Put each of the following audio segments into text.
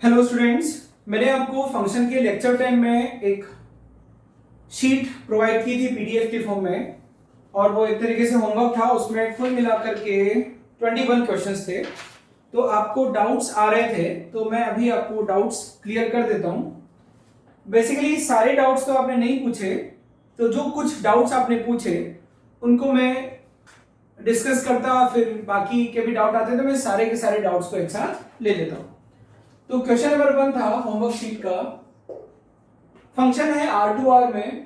Hello students, मैंने आपको function के लेक्चर 10 में एक शीट प्रोवाइड की थी पीडीएफ के फॉर्म में, और वो एक तरीके से होमवर्क था। उसमें कुल मिलाकर के 21 क्वेश्चंस थे। तो आपको डाउट्स आ रहे थे, तो मैं अभी आपको डाउट्स क्लियर कर देता हूं। बेसिकली सारे डाउट्स तो आपने नहीं पूछे, तो जो कुछ डाउट्स आपने पूछे उनको मैं डिस्कस करता, फिर बाकी के भी डाउट आते तो मैं सारे के सारे डाउट्स को एक साथ ले लेता हूं। तो क्वेश्चन नंबर 1 था होमवर्क शीट का। फंक्शन है R2R में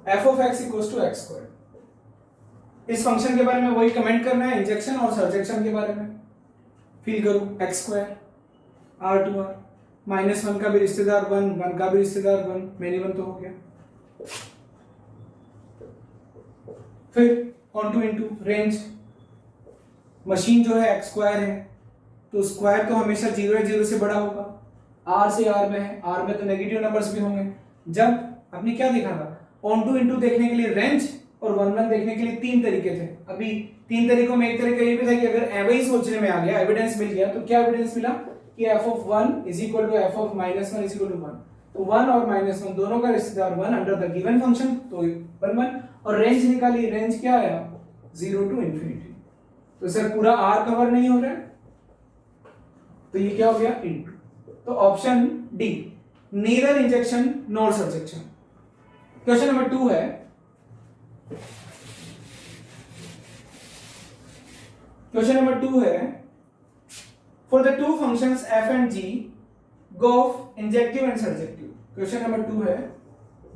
f of x equals to x square. इस फंक्शन के बारे में वही कमेंट करना है, इंजेक्शन और सरजेक्शन के बारे में। फील करो एक्स स्क्वायर R2R, -1 का भी रिश्तेदार 1, 1 का भी रिश्तेदार 1, मेनी 1 तो हो गया। फिर onto into range, machine जो है एक्स स्क्वायर है, तो स्क्वायर तो हमेशा 0 है, 0 से बड़ा होगा। r से r में है, r में तो नेगेटिव नंबर्स भी होंगे। जब आपने क्या देखा था, ऑन टू इनटू देखने के लिए रेंज और 1 1 देखने के लिए 3 तरीके थे। अभी 3 तरीकों में एक तरीका ये भी था कि अगर एवरेज सोचने में आ गया, एविडेंस मिल गया, तो क्या एविडेंस मिला कि f of 1 is equal to f of -1 is equal to 1। तो 1 और -1 दोनों का रिश्तेदार 1 अंडर द गिवन फंक्शन, तो 1 1। और रेंज निकाली, रेंज क्या आया 0 टू इंफिनिटी। तो सर पूरा r कवर नहीं हो रहा है, तो ये क्या हो गया इनटू। तो option D, neither injection nor subjection. Question number 2 है, क्वेश्चन नंबर 2 है, for the two functions f and g, गोफ injective and surjective. Question number 2 है,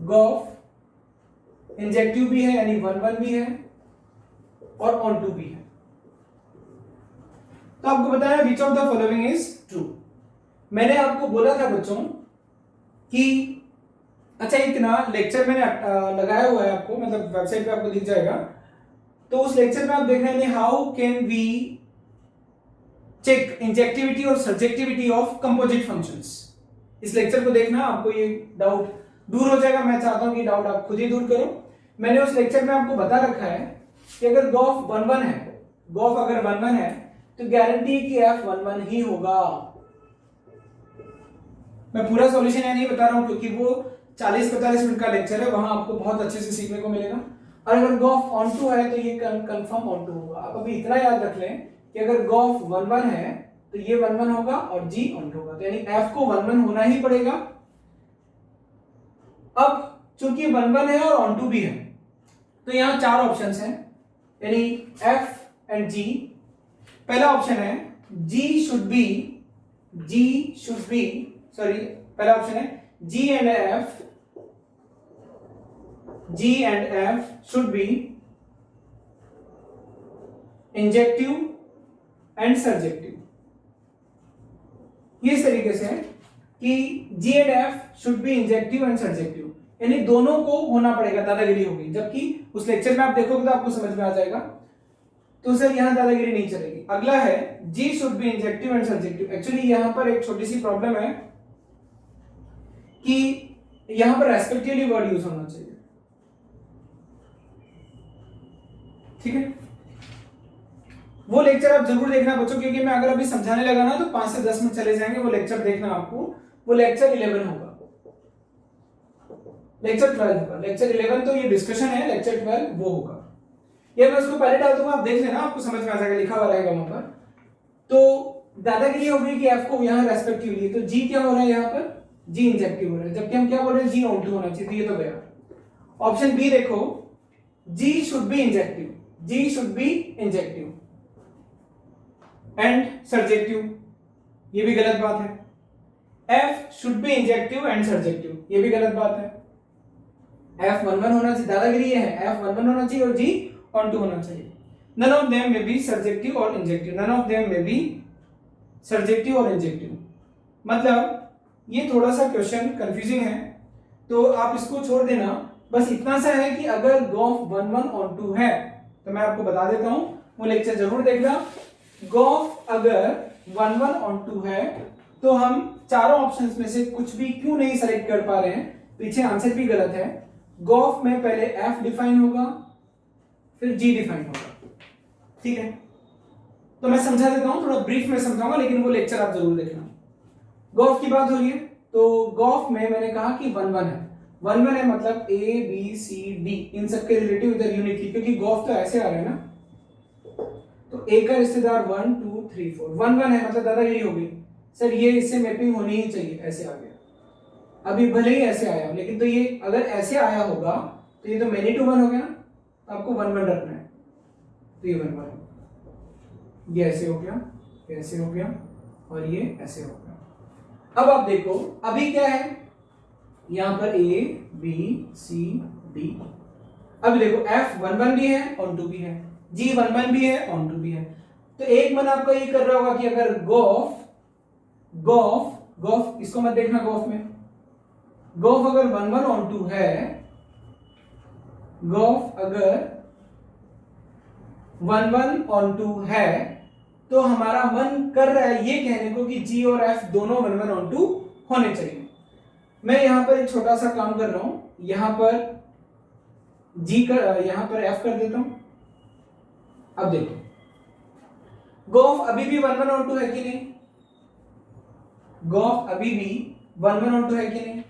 गोफ इंजेक्टिव भी है यानी 1 1 भी है और ऑन टू भी है। तो आपको बताया which of the following is true. मैंने आपको बोला था बच्चों कि अच्छा इतना लेक्चर मैंने लगाया हुआ है आपको, मतलब वेबसाइट पे आपको दिख जाएगा। तो उस लेक्चर में आप देख रहे हैं how can we check injectivity और सब्जेक्टिविटी ऑफ कंपोजिट फंक्शंस। इस लेक्चर को देखना, आपको ये डाउट दूर हो जाएगा। मैं चाहता हूं कि डाउट आप खुद ही दूर करो। मैंने उस लेक्चर में आपको बता रखा है कि अगर गॉफ 1 1 है, गॉफ अगर 1 1 है तो गारंटी कि f 1 1 ही होगा। मैं पूरा सॉल्यूशन यहाँ नहीं बता रहा हूं क्योंकि वो 40-45 मिनट का लेक्चर है, वहां आपको बहुत अच्छे से सीखने को मिलेगा। और अगर गॉफ ऑन टू है तो ये कंफर्म ऑन टू होगा। आप अभी इतना याद रख लें कि अगर गॉफ 1 1 है तो ये 1 1 होगा और g ऑन टू होगा, तो यानी f को 1 1 होना ही पड़ेगा। अब चूंकि 1 1 है और ऑन टू भी है, तो यहाँ 4 ऑप्शंस हैं, यानी f एंड g। पहला ऑप्शन है g शुड बी सॉरी, पहला ऑप्शन है g and f should be injective and surjective. ये इस तरीके से है कि g and f should be injective and surjective, यानी दोनों को होना पड़ेगा, दादागिरी होगी। जबकि उस लेक्चर में आप देखोगे तो आपको समझ में आ जाएगा, तो सर यहां दादागिरी नहीं चलेगी। अगला है G should be injective and surjective. Actually यहां पर एक छोटी सी प्रॉब्लम है कि यहां पर रेस्पेक्टिवली वर्ड यूज होना चाहिए, ठीक है। वो लेक्चर आप जरूर देखना बच्चों, क्योंकि मैं अगर अभी समझाने लगा ना तो 5 से 10 मिनट चले जाएंगे। वो लेक्चर देखना आपको, वो लेक्चर 11 होगा, लेक्चर 12 होगा। लेक्चर 11 तो ये डिस्कशन है, लेक्चर 12 वो होगा। ये मैं उसको पहले डाल दूंगा, आप देख लेना, आपको समझ में आ जाएगा, लिखा हुआ रहेगा वहां पर। तो दादागिरी हो गई कि f को यहां रेस्पेक्टिवली, तो g क्या हो रहा है यहाँ पर, g इंजेक्टिव हो रहा है, जबकि हम क्या बोल रहे हैं g ऑन टू होना चाहिए, तो ये तो गया। ऑप्शन बी देखो, g should be injective, g should be injective and surjective, ये भी गलत बात है। f should be injective and surjective, ये भी गलत बात है। f 1 1 होना चाहिए, दादागिरी ये है, f 1 1 होना चाहिए और g ऑन टू होना चाहिए। None of them may be subjective or injective. None of them may be subjective or injective. मतलब ये थोड़ा सा क्वेश्चन कंफ्यूजिंग है, तो आप इसको छोड़ देना। बस इतना सा है कि अगर गॉफ 1 1 ऑन टू है, तो मैं आपको बता देता हूं, वो लेक्चर जरूर देखना। गॉफ अगर 1 1 ऑन टू है तो हम चारों ऑप्शंस में से कुछ भी क्यों नहीं सेलेक्ट कर पा रहे हैं, पीछे आंसर भी गलत है। गॉफ में पहले f डिफाइन होगा, फिर g डिफाइन होगा, ठीक है। तो मैं समझा देता हूं, थोड़ा ब्रीफ में समझाऊंगा, लेकिन वो लेक्चर आप जरूर देखना। गॉफ की बात हो रही है, तो गॉफ में मैंने कहा कि 1 1 है, 1 1 है मतलब ए बी सी डी इन सबके रिलेटिव इधर यूनिकली, क्योंकि गॉफ तो ऐसे आ रहा है ना, तो ए का रिश्तेदार 1 2 3 4, 1 1 है मतलब दादागिरी हो गई सर, ये इससे मैपिंग होनी ही चाहिए, ऐसे आ गया। अभी भले ही ऐसे आया लेकिन तो ये अगर ऐसे आया होगा तो ये तो मैनी टू 1 हो गया, तो आपको 1 1 रखना है, तो ये 1 1, ये ऐसे हो गया, ऐसे हो गया और ये ऐसे हो गया। अब आप देखो अभी क्या है, यहां पर ए बी सी डी, अब देखो एफ 1 1 भी है ऑन टू भी है, जी 1 1 भी है ऑन टू भी है। तो एक मन आपका ये कर रहा होगा कि अगर गॉफ गॉफ गॉफ इसको मत देखना, गॉफ में गॉफ अगर 1 1 ऑन टू है, गॉफ अगर 1 1 ऑन टू है, तो हमारा मन कर रहा है ये कहने को कि जी और एफ दोनों 1 1 ऑन टू होने चाहिए। मैं यहां पर एक छोटा सा काम कर रहा हूं, यहां पर जी कर, यहां पर एफ कर देता हूं। अब देखो गॉफ अभी भी 1 1 ऑन टू है कि नहीं, गॉफ अभी भी 1 1 ऑन टू है कि नहीं,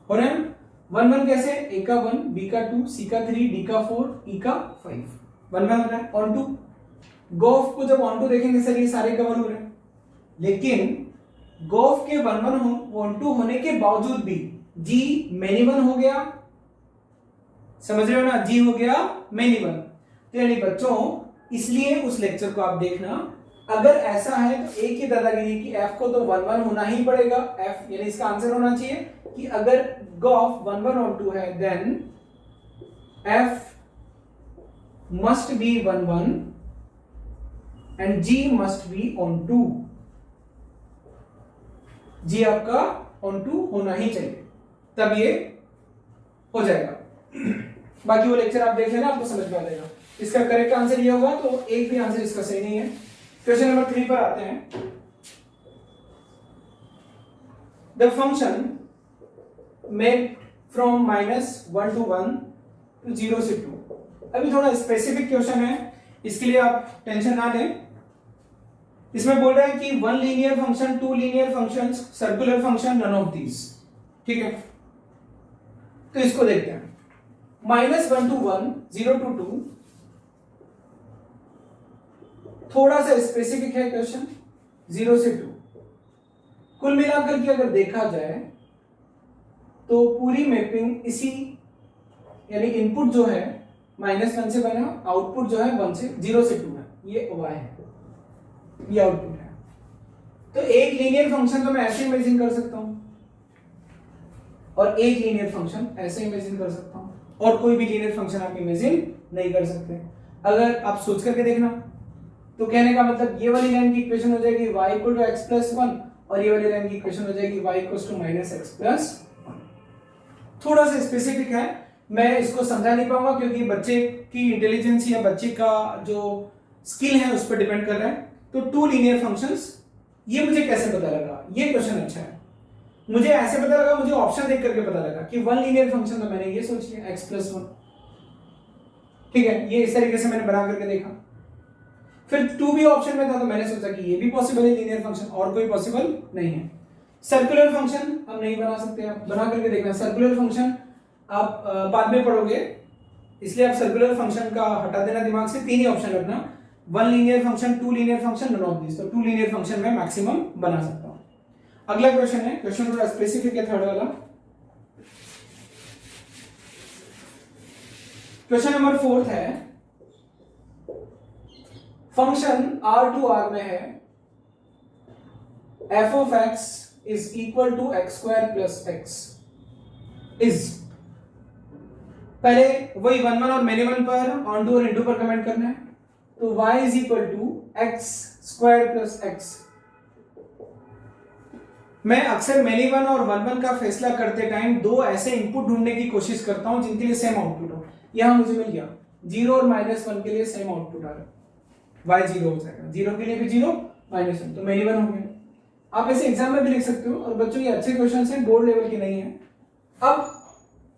हो रहा है 1 1 कैसे, ए का 1 बी का 2 सी का 3 डी का 4 ई का 5, 1 1 हो रहा है ऑन टू। गॉफ को जब ऑन टू देखेंगे सर ये सारे कवर हो रहे हैं, लेकिन गॉफ के 1 1 ऑन टू होने के बावजूद भी जी मैनी 1 हो गया, समझ रहे हो ना, जी हो गया मैनी 1। तो यानी बच्चों इसलिए उस लेक्चर को आप देखना, अगर ऐसा है तो एक ही दादागिरी की एफ को तो 1 1 होना ही पड़ेगा, एफ यानी इसका आंसर होना चाहिए कि अगर गॉफ 1 1 ऑन टू है then f must be 1 1 and g must be onto, g आपका ऑन टू होना ही चाहिए, तब ये हो जाएगा। बाकी वो लेक्चर आप देख लेना, आपको समझ में आ जाएगा। इसका करेक्ट आंसर ये होगा, तो एक भी आंसर इसका सही नहीं है। क्वेश्चन नंबर 3 पर आते हैं। The function made from -1 to 1 to 0 से 2। अभी थोड़ा स्पेसिफिक क्वेश्चन है, इसके लिए आप टेंशन ना लें। इसमें बोल रहा है कि 1 linear function, 2 linear functions, circular function, none of these, ठीक है। तो इसको देखते हैं, -1 to 1, 0 to 2, थोड़ा सा स्पेसिफिक है क्वेश्चन, 0 से 2। कुल मिलाकर के अगर देखा जाए तो पूरी मैपिंग इसी, यानी इनपुट जो है -1 से बना, आउटपुट जो है 1 से 0 से 2 है, ये y है, ये आउटपुट है। तो एक लीनियर फंक्शन तो मैं ऐसे इमेजिन कर सकता हूं और एक लीनियर फंक्शन ऐसे इमेजिन कर सकता हूं, और कोई भी लीनियर फंक्शन आप इमेजिन नहीं कर सकते। अगर आप सोच करके देखना तो कहने का मतलब ये वाली लाइन की इक्वेशन हो जाएगी y equal to x plus 1, और ये वाली लाइन की इक्वेशन हो जाएगी y equal to -x plus 1। थोड़ा सा स्पेसिफिक है, मैं इसको समझा नहीं पाऊंगा क्योंकि बच्चे की इंटेलिजेंस या बच्चे का जो स्किल है उस पर डिपेंड कर रहा है। तो 2 लीनियर फंक्शंस, ये मुझे कैसे पता लगा, ये क्वेश्चन अच्छा है। मुझे ऐसे पता लगा, मुझे ऑप्शन देख करके पता लगा कि 1 लीनियर फंक्शन, तो मैंने ये सोच लिया x प्लस 1, ठीक है, ये इस तरीके से मैंने बना करके देखा। फिर 2 भी ऑप्शन में था तो मैंने सोचा कि ये भी पॉसिबल है लीनियर फंक्शन, और कोई पॉसिबल नहीं है। सर्कुलर फंक्शन हम नहीं बना सकते, आप बना करके देखना। सर्कुलर फंक्शन आप बाद में पढ़ोगे, इसलिए आप सर्कुलर फंक्शन का हटा देना दिमाग से, 3 ही ऑप्शन रखना, 1 linear function, 2 linear function, none of this. तो 2 लीनियर फंक्शन में मैक्सिमम बना सकता हूं। अगला क्वेश्चन है, क्वेश्चन थोड़ा स्पेसिफिक है, थर्ड वाला। क्वेश्चन नंबर 4 है, फंक्शन R टू R में है f of x is equal to x square plus x is, पहले वही 1 1 और मैनी 1 पर, ऑन टू और इनटू पर कमेंट करना है। तो y is equal to x square plus x। मैं अक्सर मैनी 1 और 1 1 का फैसला करते टाइम 2 ऐसे इनपुट ढूंढने की कोशिश करता हूं जिनके लिए सेम आउटपुट हो। यहां मुझे मिल गया 0 और -1 के लिए सेम आउटपुट आ रहा है, y 0 हो जाएगा, 0 के लिए भी 0, -1, तो मैनी 1 हो गया। आप ऐसे एग्जाम में भी लिख सकते हो, और बच्चों ये अच्छे क्वेश्चन हैं, बोर्ड लेवल के नहीं है। अब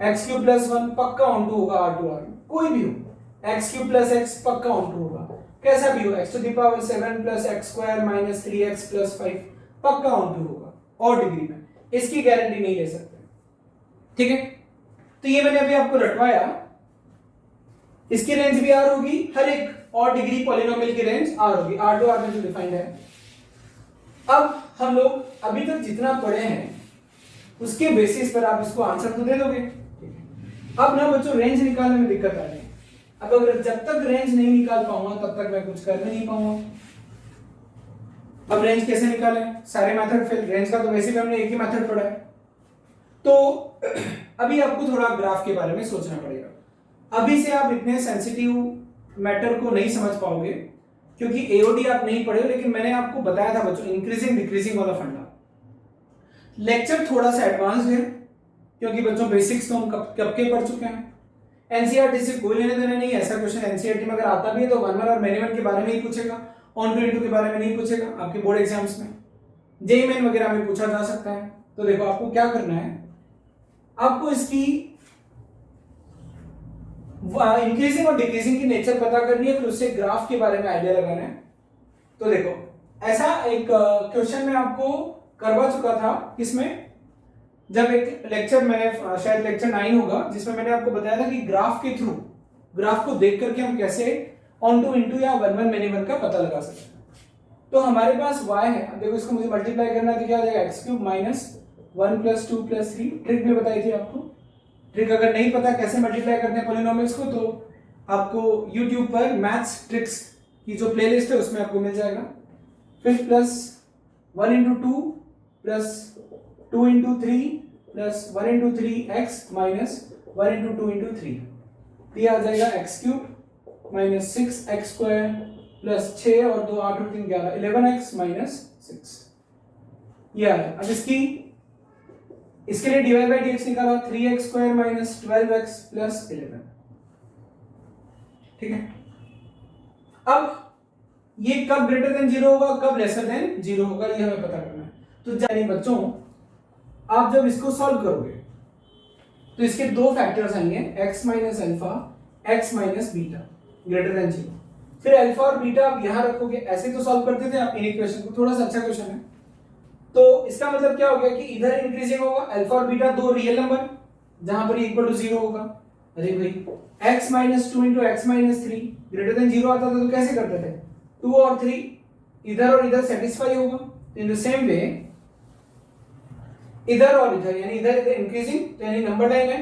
एक्स क्यूब प्लस 1 पक्का ऑन टू होगा R2 R, कोई भी हो, एक्स क्यूब प्लस एक्स पक्का ऑन टू होगा, कैसा भी हो, x to the power 7 plus x square minus 3x plus 5 पक्का ऑन टू होगा और डिग्री में, इसकी गारंटी नहीं ले सकते, ठीक है। तो ये मैंने अभी आपको रटवाया, इसकी रेंज भी R होगी, हर एक और डिग्री पॉलिनोमियल की रेंज R होगी, R2 R में जो डिफाइंड है। अब हम लोग अभी तक जितना पढ़े हैं उसके बेसिस पर आप इसको आंसर तो दे दोगे। अब ना बच्चों रेंज निकालने में दिक्कत आ रही है, अब अगर जब तक रेंज नहीं निकाल पाऊंगा तब तक मैं कुछ कर नहीं पाऊंगा। अब रेंज कैसे निकालें, सारे मेथड फेल, रेंज का तो वैसे भी हमने एक ही मेथड पढ़ा है। तो अभी आपको थोड़ा ग्राफ के बारे में सोचना पड़ेगा। अभी से आप इतने सेंसिटिव मैटर को नहीं समझ पाओगे क्योंकि एओडी आप नहीं पढ़े हो, लेकिन मैंने आपको बताया था बच्चों इंक्रीजिंग डिक्रीजिंग वाला फंडा। लेक्चर थोड़ा सा एडवांस्ड है क्योंकि बच्चों बेसिक्स तो हम कब के पढ़ चुके हैं। एनसीईआरटी से कोई लेने देना नहीं, ऐसा क्वेश्चन एनसीईआरटी में अगर आता भी है तो 1 1 और मैनी 1 के बारे में ही पूछेगा, ऑन टू इनटू के बारे में नहीं पूछेगा। आपके बोर्ड एग्जाम्स में जेईई मेन वगैरह में पूछा जा सकता है। तो देखो आपको क्या करना है, आपको इसकी इंक्रीजिंग और डिक्रीजिंग की नेचर पता करनी है, फिर उससे ग्राफ के बारे में आइडिया लगाना है। तो देखो ऐसा एक क्वेश्चन मैं आपको करवा चुका था, किसमें, जब एक लेक्चर मैंने शायद लेक्चर 9 होगा, जिसमें मैंने आपको बताया था कि ग्राफ के थ्रू, ग्राफ को देख करके हम कैसे ऑन टू इनटू या 1 1 मैनी 1 का पता लगा सकते हैं। तो हमारे पास y है, अब देखो इसको मुझे मल्टीप्लाई करना है तो क्या हो जाएगा x cube minus 1 plus 2 plus 3। Trick में बताई थी आपको, ट्रिक अगर नहीं पता कैसे मल्टीप्लाई करते हैं पॉलिनोमियल्स को तो आपको YouTube पर मैथ्स ट्रिक्स की जो प्लेलिस्ट है उसमें आपको मिल जाएगा। फिर plus 1 into 2 plus 2 into 3 plus 1 into 3x minus 1 into 2 into 3, ये आ जाएगा x cube minus 6x square plus 6 और 2 8 और 3 11 11x माइनस 6, ये आ रहा है। अब इसके लिए dy बाई dx निकाला, 3x square minus 12x plus 11, ठीक है। अब ये कब ग्रेटर देन 0 होगा, कब लेसर देन 0 होगा, ये हमें पता करना है। तो जानी बच्चों आप जब इसको सॉल्व करोगे तो इसके दो फैक्टर्स आएंगे, x minus alpha, x minus beta greater than 0। फिर अल्फा और बीटा आप यहां रखोगे, ऐसे तो सॉल्व करते थे आप इन इक्वेशन को, थोड़ा सा अच्छा क्वेश्चन है। तो इसका मतलब क्या हो गया कि इधर इंक्रीजिंग होगा, अल्फा और बीटा दो रियल नंबर जहां पर इक्वल टू 0 होगा। अरे भाई x minus 2 into x minus 3 greater than 0 आता था तो कैसे करते थे, 2 और 3 इधर और इधर सेटिस्फाई होगा। इन द सेम वे इधर और इधर, यानी इधर इधर इंक्रीजिंग, तो यानी नंबर लाइन है,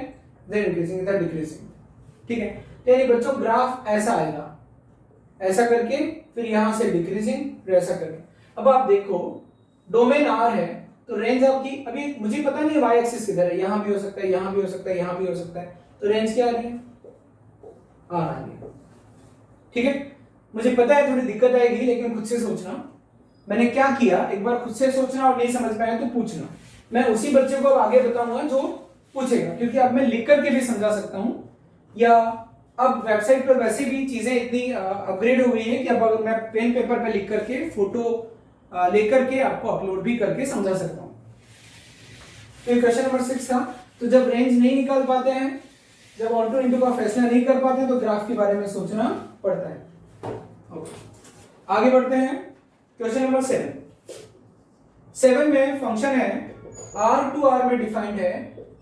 इधर इंक्रीजिंग इधर डिक्रीजिंग, ठीक है। तो यानी बच्चों ग्राफ ऐसा आएगा, ऐसा करके फिर यहां से डिक्रीजिंग, फिर ऐसा करके। अब आप देखो डोमेन R है तो रेंज आपकी, अभी मुझे पता नहीं y एक्सिस किधर है, यहां भी हो सकता है, यहां भी हो सकता है, यहां भी हो सकता है, तो रेंज क्या आ रही है, R आ रही है, ठीक है। मुझे पता है थोड़ी दिक्कत आएगी लेकिन खुद से सोचना। मैंने क्या किया, एक बार खुद से सोचना और नहीं समझ पाया तो पूछना, मैं उसी बच्चे को अब आगे बताऊंगा जो पूछेगा, क्योंकि अब मैं लिख करके भी समझा सकता हूं, या अब वेबसाइट पर वैसे भी चीजें इतनी अपग्रेड हो गई है कि अब अगर मैं पेन पेपर पे लिख करके फोटो लेकर के आपको अपलोड भी करके समझा सकता हूं। तो क्वेश्चन नंबर 6 था। तो जब रेंज नहीं निकाल पाते हैं, जब ऑन टू इनटू का फैसला नहीं कर पाते हैं तो ग्राफ के बारे में सोचना पड़ता है। आगे बढ़ते हैं, क्वेश्चन नंबर 7 में फंक्शन है R टू R में डिफाइंड है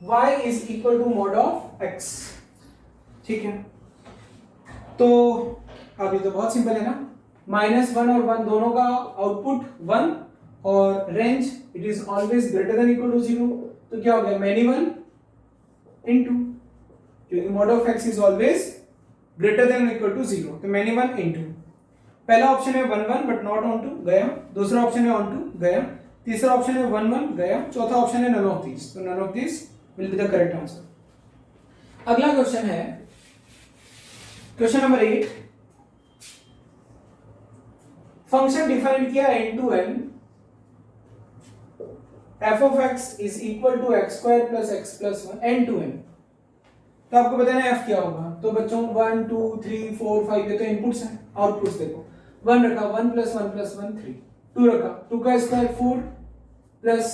y is equal to mod of x, ठीक है। तो अभी तो बहुत सिंपल है ना, -1 और 1 दोनों का आउटपुट 1 और range it is always greater than equal to 0, तो क्या हो गया मैनी 1 इनटू, क्योंकि mod of x is always greater than equal to 0, तो मैनी 1 इनटू, पहला ऑप्शन है 1 1 बट नॉट ऑन टू, गया। दूसरा ऑप्शन है ऑन टू, गया। तीसरा ऑप्शन है 1 1, गया। चौथा ऑप्शन है नन ऑफ दिस, तो none of this will be the correct answer. अगला क्वेश्चन है क्वेश्चन नंबर 8, फंक्शन डिफाइन किया n to n, f of x is equal to x square plus x plus 1 n to n। तो आपको बताना है f क्या होगा। तो बच्चों 1 2 3 4 5 ये तो इनपुट्स हैं, आउटपुट्स देखो 1 रखा 1 plus 1 plus 1 3, 2 रखा 2 का स्क्वायर 4 plus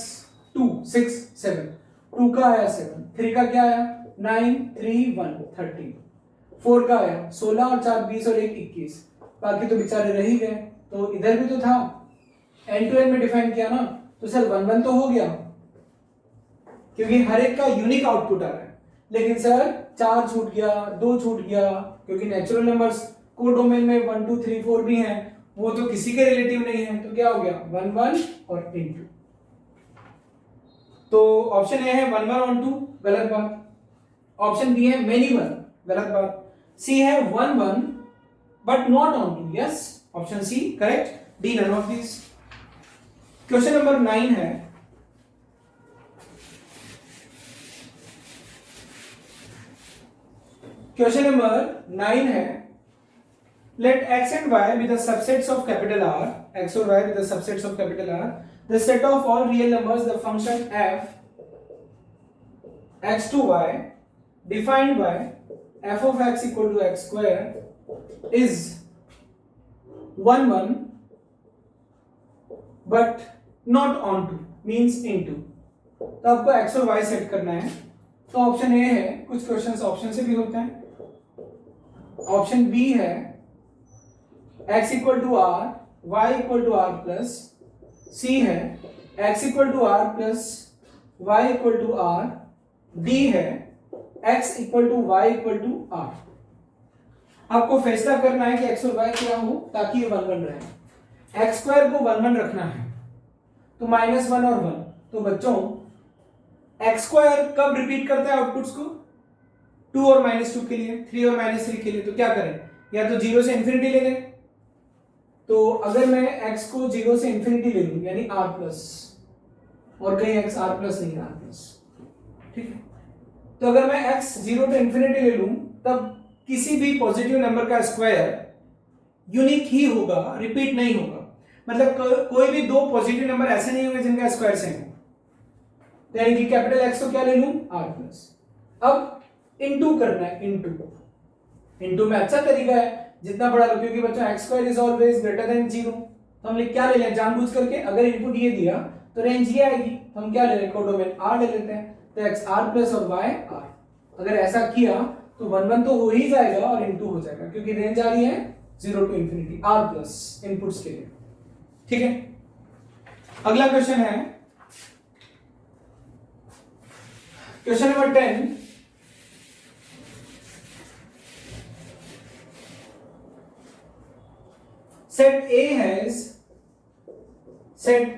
2 6 7, 2 का आया 7, 3 का क्या आया 9 3 1 13, 4 का आया 16 और 4 20 और 1 21, बाकी तो बेचारे रह ही गए। तो इधर भी तो था, एन टू एन में डिफाइन किया ना, तो सर 1 1 तो हो गया क्योंकि हर एक का यूनिक आउटपुट आ रहा है। लेकिन सर 4 छूट गया, 2 छूट गया, क्योंकि नेचुरल नंबर्स को डोमेन में 1 2 3 4 भी हैं, वो तो किसी के रिलेटिव नहीं है, तो क्या हो गया 1 1 और इनटू। तो ऑप्शन ए है 1 1 ऑन 2, गलत बात। ऑप्शन बी है मेनी 1, गलत बात। सी है 1 1 but not on 2, yes, option C correct. D none of this. Question number 9 है, क्वेश्चन नंबर 9 है, let x and y be the subsets of capital R, x और y be the subsets of capital R, the set of all real numbers, the function f x to y defined by f of x equal to x square is 1 1 but not on 2 means into। तो आपको x और y set करना है। तो option ए है, कुछ questions option से भी होते हैं। ऑप्शन बी है x equal to R, y equal to R plus, C है x equal to R plus y equal to R, D है x equal to y equal to R. आपको फैसला करना है कि x और y क्या हो ताकि ये 1 1 रहे। x स्क्वायर को 1 1 रखना है तो -1 और 1, तो बच्चों x स्क्वायर कब रिपीट करता है आउटपुट्स को? 2 और -2 के लिए, 3 और -3 के लिए। तो क्या करें, या तो 0 से इंफिनिटी ले लें। तो अगर मैं x को 0 से इंफिनिटी ले लूं यानी r प्लस, और कहीं x r प्लस नहीं r प्लस, ठीक है। तो अगर मैं x 0 टू इंफिनिटी ले लूं तब किसी भी पॉजिटिव नंबर का स्क्वायर यूनिक ही होगा, रिपीट नहीं होगा। मतलब कोई भी दो पॉजिटिव नंबर ऐसे नहीं होंगे जिनका स्क्वायर सेम हो। तो यानी कि कैपिटल X तो क्या ले लूं r प्लस। अब इनटू करना है, इनटू में अच्छा तरीका है जितना बड़ा लो, क्योंकि बच्चों x square is always greater then 0। तो हम क्या ले लें जानबूझ करके, अगर इनपुट ये दिया तो रेंज ये आएगी, तो हम क्या ले लें कोडोमेन r ले लेते हैं। तो x r प्लस और y r। अगर ऐसा किया तो 1 1 तो हो ही जाएगा और इनटू हो जाएगा, क्योंकि रेंज आ रही है 0 to infinity r plus inputs के लिए, ठीक है। अगला क्वेश्चन है question number 10। Set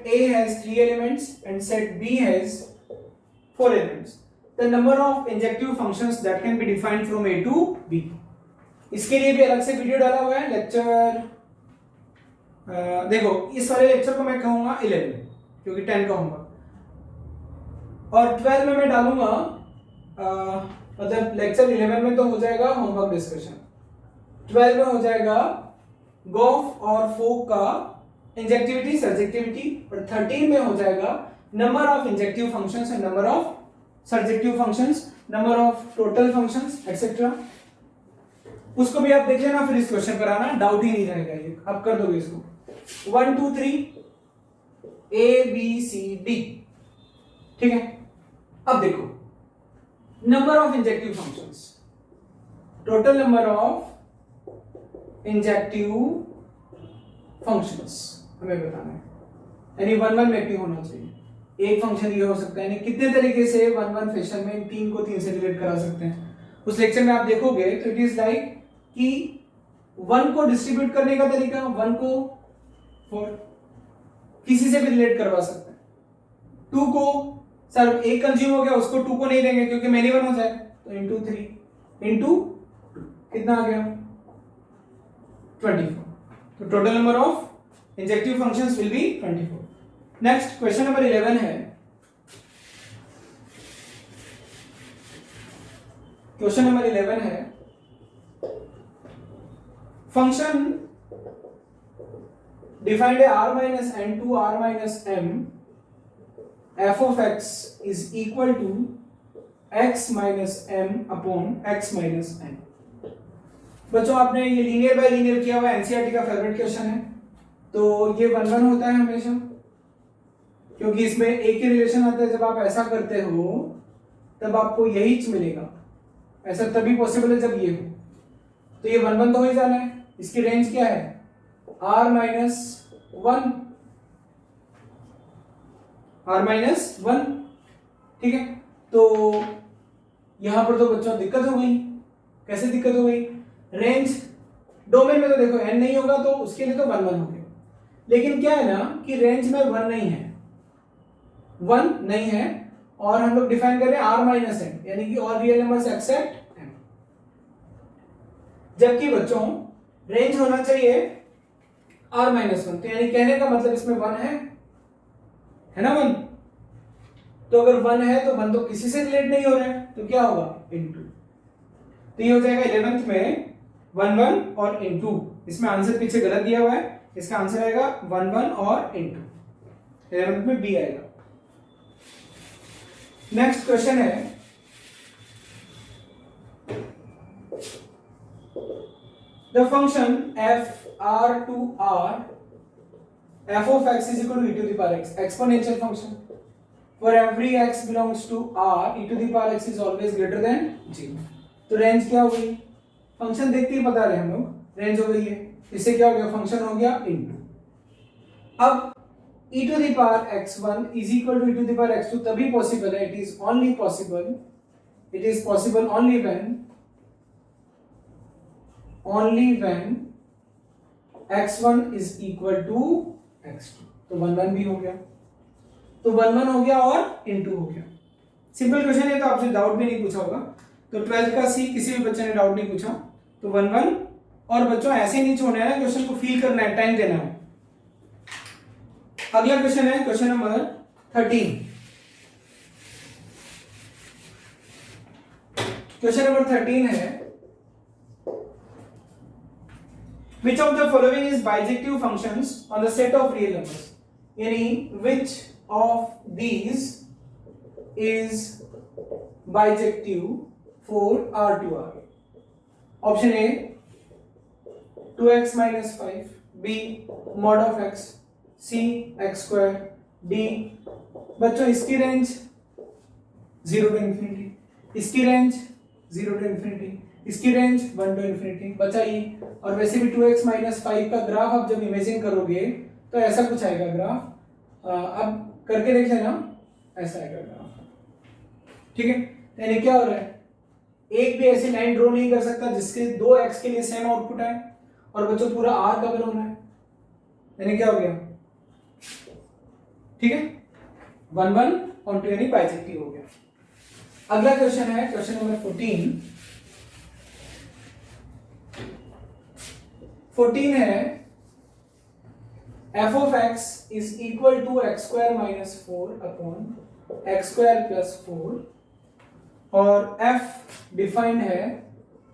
A has 3 elements and set B has 4 elements. The number of injective functions that can be defined from A to B. इसके लिए भी अलग से वीडियो डाला हुआ है, लेक्चर देखो इस वाले लेक्चर को मैं कहूंगा 11 क्योंकि 10 का होगा, और 12 में मैं डालूंगा मतलब लेक्चर 11 में तो हो जाएगा होमवर्क डिस्कशन, 12 में हो जाएगा गॉफ और फोक का इंजेक्टिविटी सर्जेक्टिविटी, और 13 में हो जाएगा number of injective functions and number of surjective functions, number of total functions etcetera. उसको भी आप देख लेना, फिर इस क्वेश्चन पर आना, डाउट ही नहीं रहेगा ये, आप कर दोगे इसको 1 2 3 A B C D, ठीक है। अब देखो number of injective functions, total number of injective functions हमें बताना है, यानी 1 1 में भी होना चाहिए। एक फंक्शन ये हो सकता है, यानी कितने तरीके से 1 1 फैशन में इन तीन को 3 से रिलेट करा सकते हैं। उस लेक्चर में आप देखोगे तो इट इज लाइक कि 1 को डिस्ट्रीब्यूट करने का तरीका, 1 को 4 किसी से भी रिलेट करवा सकते हैं। 2 को सर एक कंज्यूम हो गया, उसको 2 को नहीं देंगे क्योंकि मेनी 1 हो जाए, तो इंटू 3 इंटू 2 कितना आ गया 24। तो total number of injective functions will be 24। Next question number 11 है, क्वेश्चन नंबर 11 है function defined r minus n to r minus m f of x is equal to x minus m upon x minus n। बच्चों आपने ये linear bye linear किया हुआ NCERT का favourite question है, तो ये 1 1 होता है हमेशा, क्योंकि इसमें एक ही रिलेशन आता है। जब आप ऐसा करते हो तब आपको यही मिलेगा, ऐसा तभी पॉसिबल है जब ये हो, तो ये 1 1 तो हो ही जाना है। इसकी रेंज क्या है r माइनस 1, r माइनस 1, ठीक है। तो यहां पर तो बच्चों दिक्कत हो गई। कैसे दिक्कत हो गई? रेंज डोमेन में तो देखो n नहीं होगा तो उसके लिए तो 1 1 हो गया, लेकिन क्या है ना कि रेंज में 1 नहीं है, 1 नहीं है, और हम लोग डिफाइन कर रहे हैं r माइनस n, यानी कि all real numbers accept m। जबकि बच्चों रेंज होना चाहिए r माइनस 1, तो यानी कहने का मतलब इसमें 1 है ना 1। तो अगर 1 है तो 1 तो किसी से रिलेट नहीं हो रहा है, तो क्या होगा इनटू। तो ये हो जाएगा 11th में 1 1 और इनटू। इसमें आंसर पीछे गलत दिया हुआ है, इसका आंसर आएगा 1 1 और इनटू, 11th में बी आएगा। नेक्स्ट क्वेश्चन है the function f r to r f of x is equal to e to the power x, exponential function. For every x belongs to r, e to the power x is always greater than 0. तो range क्या हो गई? Function देखते ही बता रहे हैं हम लोग, रेंज हो गई है। इससे क्या हो गया? फंक्शन हो गया इनटू। अब e to the power x1 is equal to e to the power x2 तभी पॉसिबल है, it is possible only when x1 is equal to x2। तो 1 1 भी हो गया, तो 1 1 हो गया और इनटू हो गया। सिंपल क्वेश्चन है, तो आपसे डाउट भी नहीं पूछा होगा, तो 12th का सी किसी भी बच्चे ने डाउट नहीं पूछा, तो 1 1। और बच्चों ऐसे ही नहीं छोड़ना है, क्वेश्चन को फील करना है, टाइम देना है। अगला क्वेश्चन है क्वेश्चन नंबर 13। क्वेश्चन नंबर 13 है which of the following is bijective functions on the set of real numbers, यानी which of these is bijective for r to r। Option A 2x minus 5, b mod of x, c x square, d बच्चों इसकी range 0 to infinity, इसकी range 0 to infinity, इसकी range 1 to infinity। बचाइए। और वैसे भी 2x minus 5 का graph आप जब इमेजिन करोगे तो ऐसा कुछ आएगा ग्राफ, अब करके देख लेना, ऐसा आएगा ग्राफ, ठीक है। यानी क्या हो रहा है, एक भी ऐसी लाइन ड्रॉ नहीं कर सकता जिसके 2x के लिए सेम आउटपुट आए, और बच्चों पूरा r कवर होना है, यानी क्या हो गया, ठीक है, 1 1 और 2 यानी बाइजेक्टिव हो गया। अगला क्वेश्चन है क्वेश्चन नंबर 14 है f of x is equal to x square minus 4 upon x square plus 4, और f डिफाइंड है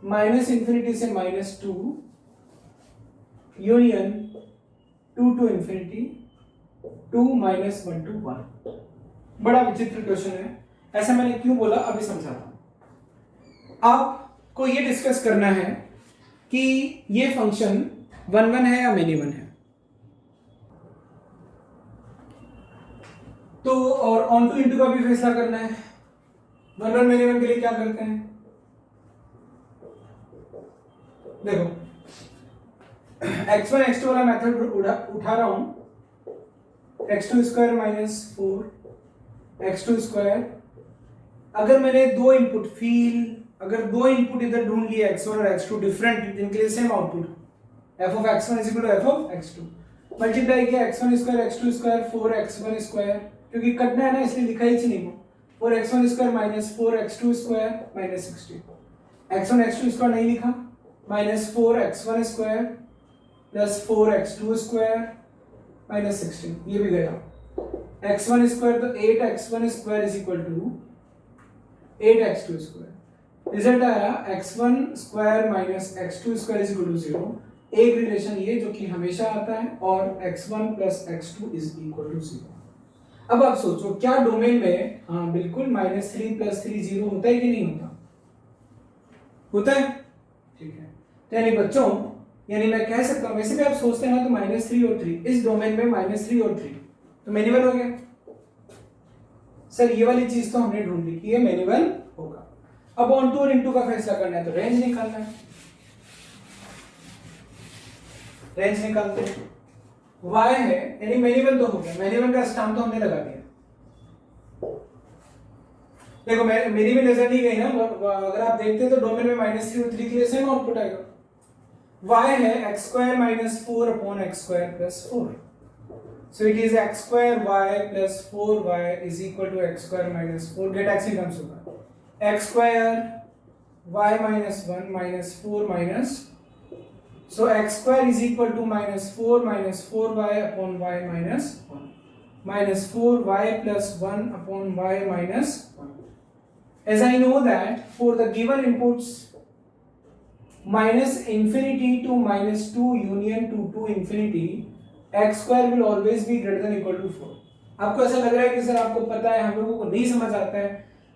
माइनस इंफिनिटी से -2 union 2 to infinity 2 minus 1 to 1। बड़ा विचित्र क्वेश्चन है, ऐसा मैंने क्यों बोला अभी समझाता हूं। आपको ये डिस्कस करना है कि ये फंक्शन 1 1 है या मेनी 1 है। तो और ऑन टू इंटू का भी फैसला करना है। 1 1 मेनी 1 के लिए क्या करते हैं, देखो x1 x2 वाला मेथड उठा रहा हूं, x2 square minus 4 x2 square. अगर मैंने दो इनपुट अगर दो इनपुट इधर ढूंढ लिए x1 और x2 डिफरेंट, जिनके लिए same output, f of x1 is equal to f of x2, multiply किया x1 square x2 square 4x1 square, क्योंकि कटना है ना इसलिए लिखा ही नहीं हो, 4x1 square minus 4x2 square minus 16, x1 x2 square नहीं लिखा, minus 4x1 square plus 4x2 square minus 16, ये भी गया। x1 स्क्वायर तो 8x1 square is equal to 8x2 square. Result आया x1 square minus x2 square is equal to 0। एक relation ये जो कि हमेशा आता है, और x1 plus x2 is equal to 0। अब आप सोचो क्या डोमेन में, हाँ बिल्कुल, -3 + 3 0 होता है कि नहीं होता, होता है, ठीक है। तो यानी बच्चों, यानी मैं कह सकता हूं, वैसे भी आप सोचते हैं ना तो -3 और 3, इस डोमेन में -3 और 3 तो मेनी 1 हो गया। सर ये वाली चीज तो हमने ढूंढ ली कि ये मेनी 1 होगा। अब ऑन टू और इनटू का फैसला करना है तो रेंज निकालना है, रेंज निकालते हैं। y है यानी मेनी वन तो हो गया, मेनी वन का स्टाम्प तो हमने लगा दिया। देखो मेरी भी नजर नहीं गई ना, अगर आप देखते तो डोमेन में -3 और 3 के लिए सेम आउटपुट आएगा। y है x² - 4 upon x² + 4, so it is x² y + 4y is equal to x² - 4, get x comes होगा x² y - 1 - 4 minus, so x² is equal to -4 - 4y upon y minus 1 minus 4y plus 1 upon y minus 1. As I know that for the given inputs -infinity to -2 union to 2 infinity, x² will always be greater than equal to 4. आपको ऐसा लग रहा है कि sir आपको पता है, हम लोगों को नहीं समझ आता है।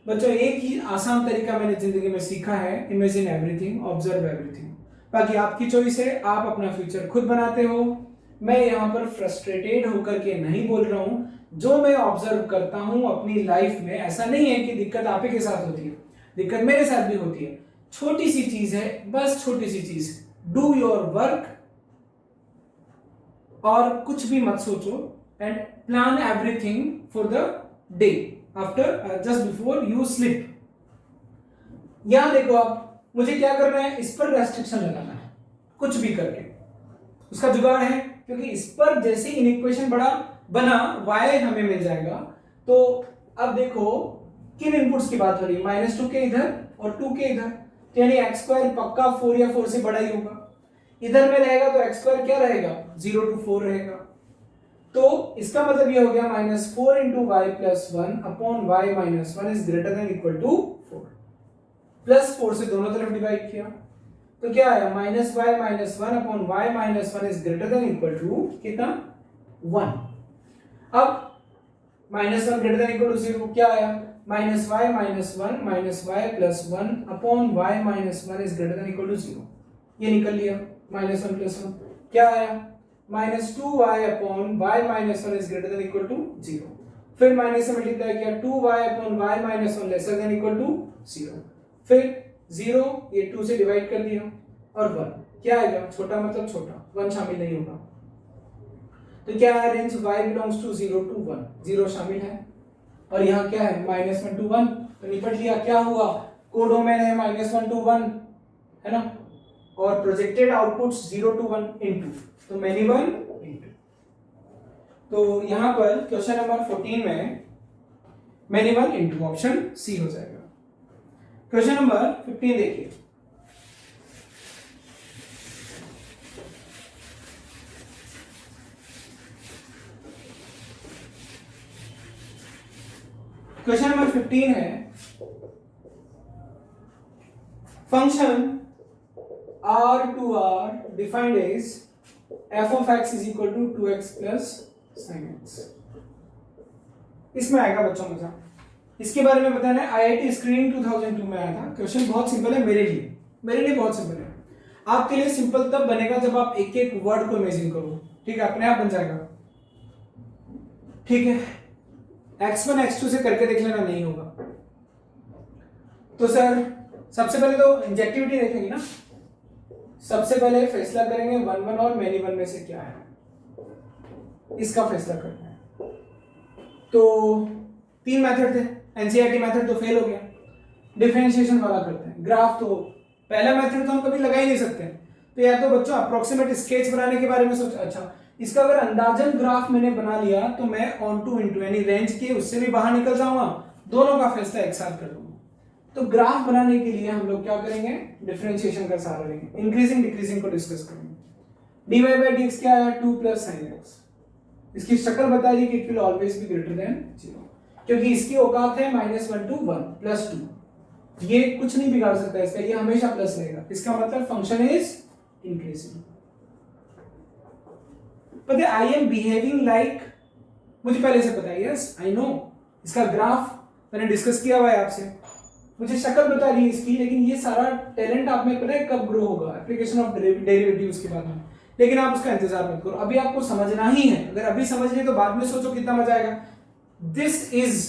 बच्चों एक ही आसान तरीका मैंने जिंदगी में सीखा है, इमेजिन एवरीथिंग, ऑब्जर्व एवरीथिंग। बाकी आपकी चॉइस है, आप अपना फ्यूचर खुद बनाते हो। मैं यहाँ पर फ्रस्ट्रेटेड होकर के नहीं बोल रहा हूँ, जो मैं ऑब्जर्व करता हूँ अपनी लाइफ में, ऐसा नहीं है कि दिक्कत आप ही के साथ होती है, दिक्कत मेरे साथ भी होती है। छोटी सी चीज है, बस छोटी सी चीज, डू योर वर्क और कुछ भी मत सोचो and plan everything for the day after just before you sleep. यहां देखो आप, मुझे क्या करना है, इस पर रेस्ट्रिक्शन लगाना है, कुछ भी करके उसका जुगाड़ है, क्योंकि इस पर जैसे इनइक्वेशन बड़ा बना y हमें मिल जाएगा। तो अब देखो किन इनपुट्स की बात हो रही है, -2 के इधर और 2 के इधर, तो यानी x² पक्का 4 या 4 से बड़ा ही होगा। इधर में रहेगा तो x² क्या रहेगा, 0 to 4 रहेगा। तो इसका मतलब ये हो गया -4 × y + 1 upon y - 1 is greater than equal to 4, +4 से दोनों तरफ डिवाइड किया तो क्या आया, -y - 1 upon y - 1 is greater than equal to कितना, 1। अब -1 ग्रेटर देन इक्वल टू 0 क्या आया, -y - 1 - y + 1 upon y - 1 is greater than equal to 0, ये निकल लिया, -1 + 1 क्या आया, -2y upon y - 1 is greater than equal to 0, फिर माइनस से मल्टीप्लाई किया, 2y upon y - 1 lesser than equal to 0, फिर 0 ये 2 से डिवाइड कर दिया और 1 क्या आएगा, छोटा मतलब छोटा, 1 शामिल नहीं होगा। तो क्या है, range y belongs to 0 to 1, 0 शामिल है और यहाँ क्या है, -1 to 1, तो निपट लिया। क्या हुआ, कोडोमेन है -1 to 1 है ना, और प्रोजेक्टेड आउटपुट्स 0 to 1 इनटू, तो मेनी वन इनटू। तो यहाँ पर क्वेश्चन नंबर 14 में many one into, option C हो जाएगा। क्वेश्चन नंबर 15 देखिए, क्वेश्चन नंबर 15 है, function R2R defined as f of x is equal to 2x plus sin x। इसमें आएगा बच्चों मजा, इसके बारे में बताना है। IIT स्क्रीनिंग 2002 में आया था, क्वेश्चन बहुत सिंपल है, मेरे लिए बहुत सिंपल है। आपके लिए सिंपल तब बनेगा जब आप एक एक वर्ड को इमेजिन करो, ठीक है, अपने आप बन जाएगा, ठीक है। x1 x2 से करके देख लेना, नहीं होगा तो सर सबसे पहले तो इंजेक्टिविटी देखेंगे ना, सबसे पहले फैसला करेंगे 1 1 और मेनी वन में से क्या है, इसका फैसला करना है। तो 3 मेथड थे, एनसीईआरटी मेथड तो फेल हो गया, डिफरेंशिएशन वाला करते हैं। ग्राफ तो पहला मेथड तो हम कभी लगा ही नहीं सकते, तो या तो बच्चों अप्रोक्सीमेट स्केच बनाने के बारे में सोच, अच्छा इसका अगर अंदाजन ग्राफ मैंने बना लिया तो मैं ऑन टू इनटू यानी रेंज के उससे भी बाहर निकल जाऊंगा, दोनों का फैसला एक साथ कर दूंगा। तो ग्राफ बनाने के लिए हम लोग क्या करेंगे, डिफरेंशिएशन का सहारा लेंगे, इंक्रीजिंग डिक्रीजिंग को डिस्कस करेंगे। dy/dx क्या आया, 2 + sin x, इसकी शक्ल बता रही कि it will always be greater than 0, क्योंकि इसकी औकात है -1 to 1 + 2, ये कुछ नहीं बिगाड़ सकता इसका, ये हमेशा प्लस रहेगा, इसका मतलब फंक्शन इज इंक्रीजिंग। पता है आई एम बिहेविंग लाइक, मुझे पहले से पता है, यस आई नो, इसका ग्राफ मैंने डिस्कस किया हुआ है आपसे, मुझे शक्ल बता रही है इसकी, लेकिन ये सारा टैलेंट आप में पता है कब ग्रो होगा, एप्लीकेशन ऑफ डेरिवेटिव्स के बाद में, लेकिन आप उसका इंतजार मत करो, अभी आपको समझना ही है। अगर अभी समझ लिए तो बाद में सोचो कितना मजा आएगा। This is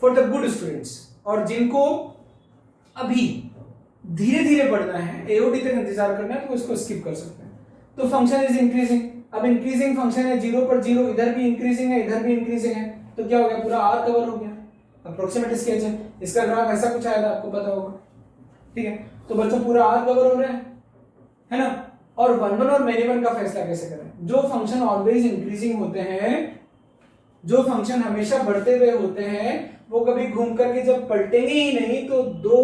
for the good students, और जिनको अभी धीरे धीरे बढ़ना है, एओडी तक इंतजार करना है, तो इसको स्किप कर सकते हैं। तो फंक्शन इज इंक्रीजिंग, अब इंक्रीजिंग फंक्शन है, 0 पर 0, इधर भी इंक्रीजिंग है, इधर भी इंक्रीजिंग है, तो क्या हो गया, पूरा आर कवर हो गया। अप्रोक्सीमेट स्केच है, इसका ग्राफ ऐसा कुछ आएगा, आपको पता होगा, ठीक है। तो बच्चों पूरा आर कवर हो रहा है ना। और 1 1 और मेनी वन का फैसला कैसे करें? जो फंक्शन ऑलवेज इंक्रीजिंग होते हैं, जो फंक्शन हमेशा बढ़ते हुए होते हैं, वो कभी घूम करके जब पलटेंगे ही नहीं, तो दो